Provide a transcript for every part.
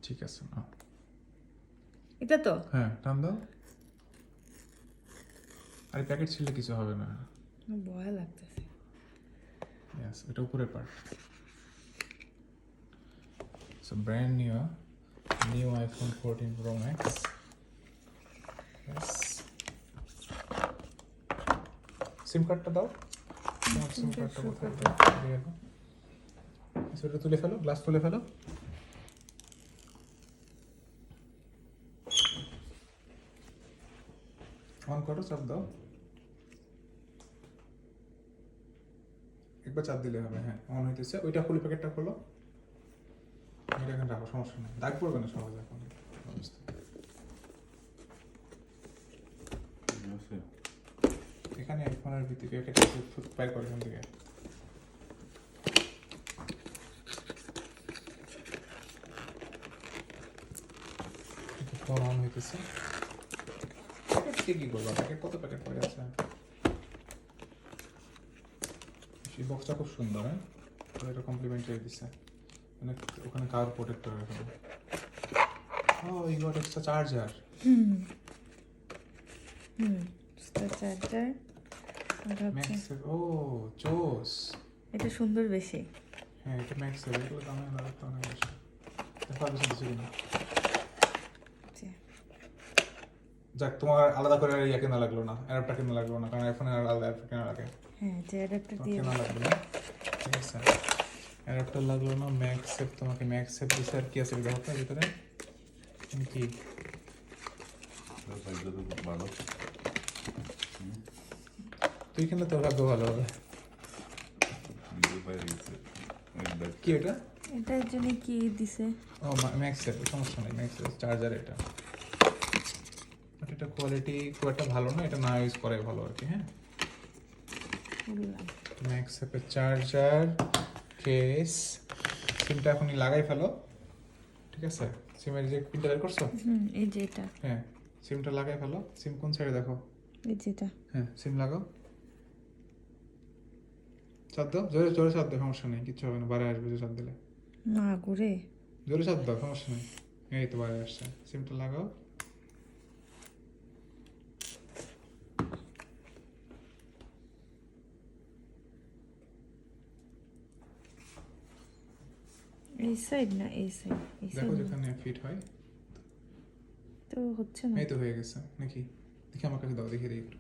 ঠিক আছে না, এটা তো হ্যাঁ টান দাও। আর প্যাকেট ছিল কিছু হবে না। ভয় লাগতেছে। Yes, এটা উপরের part. So brand new iPhone 14 Pro Max. Yes. সিম কার্ডটা দাও। তোমার সিম কার্ডটা কোথায় দিয়ে দাও। সেটা তুলে ফেলো, গ্লাস তুলে ফেলো। অন করো, চাপ দাও। একবার চাপ দিলে হবে, হ্যাঁ অন হইতেছে। ওইটা খুলে প্যাকেটটা খোলো। এটা এখানে রাখো, সমস্যা নেই, দাগ পড়বে না সহজে এখন অবস্থা। এখানে আইফোনের ভিতরে প্যাকেট বাইর করে এখান থেকে। ফোন অন হইতেছে। প্যাকেট দিয়ে কি করবো? প্যাকেট কত প্যাকেট পড়ে আছে? এই বক্সটা খুব সুন্দর, হ্যাঁ এটা কমপ্লিমেন্টারি দিচ্ছে। মানে ওখানে কার প্রোটেক্টর রাখা। ও এই গট এক্সট্রা চার্জার। হুম চার্জার। ম্যাক্সের, ও জোস। এটা সুন্দর বেশি। হ্যাঁ এটা ম্যাক্সের, এগুলো দামে লাগতো অনেক বেশি। দেখো আর বেশি কিছু কিনা। যাক, তোমার আলাদা করে ইয়া কেনা লাগলো না, অ্যাডাপ্টার কেনা লাগলো না, কারণ আইফোনে আলাদা অ্যাডাপ্টার কেনা লাগে। হ্যাঁ যে অ্যাডাপ্টার দিয়ে কেনা লাগলো না, ঠিক আছে। অ্যাডাপ্টার লাগলো না। ম্যাক্সেপ তোমাকে ম্যাক্সেপ দিছে। আর কি আছে দেখো তো ভিতরে কি। তুই কিনলে তোর ভাগ্য ভালো হবে। কি এটা? এটার জন্য কি দিছে? ও ম্যাক্সেপ, সমস্যা নেই, ম্যাক্সেপ চার্জার এটা। বাট এটা কোয়ালিটি খুব একটা ভালো না, এটা না ইউজ করে ভালো আর কি। হ্যাঁ ম্যাক্সেপের চার্জার, কেস। সিমটা এখনই লাগাই ফেলো, ঠিক আছে। সিমের যে পিনটা বের করছো, এই যে এটা। হ্যাঁ সিমটা লাগাই ফেলো। সিম কোন সাইডে দেখো? এই যেটা। হ্যাঁ সিম লাগাও, চাপ দাও। জোরে জোরে চাপ দাও, সমস্যা নেই, কিচ্ছু হবে না, বাইরে আসবে যে চাপ দিলে। না করে জোরে চাপ দাও, সমস্যা নেই। এই তো বাইরে আসছে। সিমটা লাগাও। এই সাইড না এই সাইড, এই দেখো সাইড যেখানে ফিট হয়। তো হচ্ছে না। এই তো হয়ে গেছে নাকি? দেখি আমার কাছে দাও, দেখি একটু।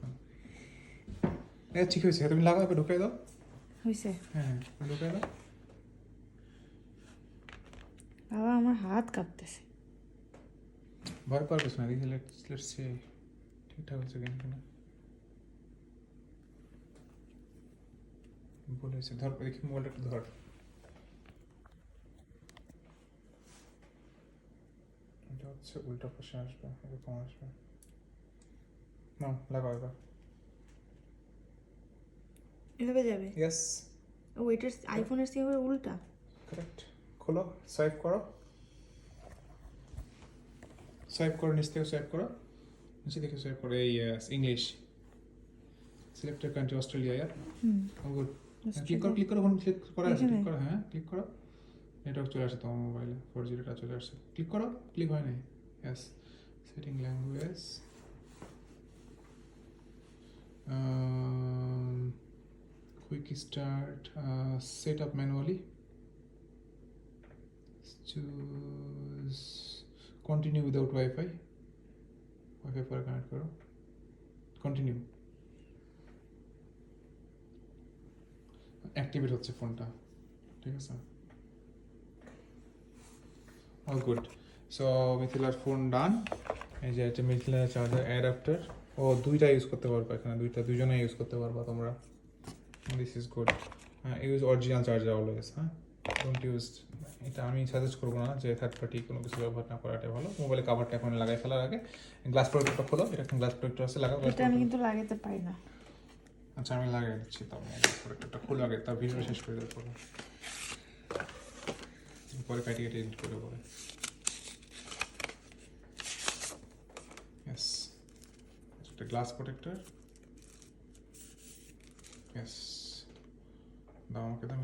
ঠিক হয়েছে, তুমি লাগাও, এবার ঢুকাই দাও। হয়েছে হ্যাঁ ঢুকাই দাও। বাবা আমার হাত কাঁপতেছে। ভয় পাওয়ার কিছু না, দেখি লেটস সি ঠিকঠাক হচ্ছে কিনা। বলেছে ধর, দেখি মোবাইলটা একটু ধর। এটা হচ্ছে উল্টা পাশে আসবে, এরকম আসবে। না লাগাও এবার। এভাবে যাবে? ইয়েস ও এটার আইফোনের সিম উল্টা। কারেক্ট। খোলো, সোয়াইপ করো, সোয়াইপ করো, নিচ থেকে সোয়াইপ করো, নিচে থেকে সোয়াইপ করো। এই ইংলিশ সিলেক্টেড কান্ট্রি অস্ট্রেলিয়া। ইয়ার গুড। ক্লিক করো, ক্লিক করো, কোন ক্লিক করা আছে? ক্লিক করো, হ্যাঁ ক্লিক করো। নেটওয়ার্ক চলে আসে তোমার মোবাইলে, 4G ডেটা চলে আসছে। ক্লিক করো, ক্লিক হয় নাই। Yes, setting language, quick start, set up manually, choose continue without wifi. Wifi পরে কানেক্ট করো, কন্টিনিউ। অ্যাক্টিভেট হচ্ছে ফোনটা, ঠিক আছে। All good. সো মিথিলার ফোন ডান। এই যে এটা মিথিলার চার্জার অ্যাডাপ্টার। ও দুইটা ইউজ করতে পারবে এখানে, দুইজনে ইউজ করতে পারবা তোমরা। This is good. হ্যাঁ ইউজ অরিজিনাল চার্জার অলওয়েজ। হ্যাঁ ডোন্ট ইউজ, এটা আমি সাজেস্ট করবো না যে থার্ড পার্টি কোনো কিছু ব্যবহার না করাটাই ভালো। মোবাইলে কাভারটা এখন লাগাই ফেলার আগে গ্লাস প্রোটেক্টরটা খোলো। এটা এখন গ্লাস প্রোটেক্টর আছে, লাগাও। এটা আমি কিন্তু লাগাতে পারি না। আচ্ছা আমি লাগিয়ে দিচ্ছি, তাও গ্লাস প্রোটেক্টরটা খোলো আগে, তার ভিডিও শেষ করে দেওয়ার পরে কাটি কেটে এডিট করে পরে। Yes, it's a glass protector. Yes, দাও আমাকে দাও।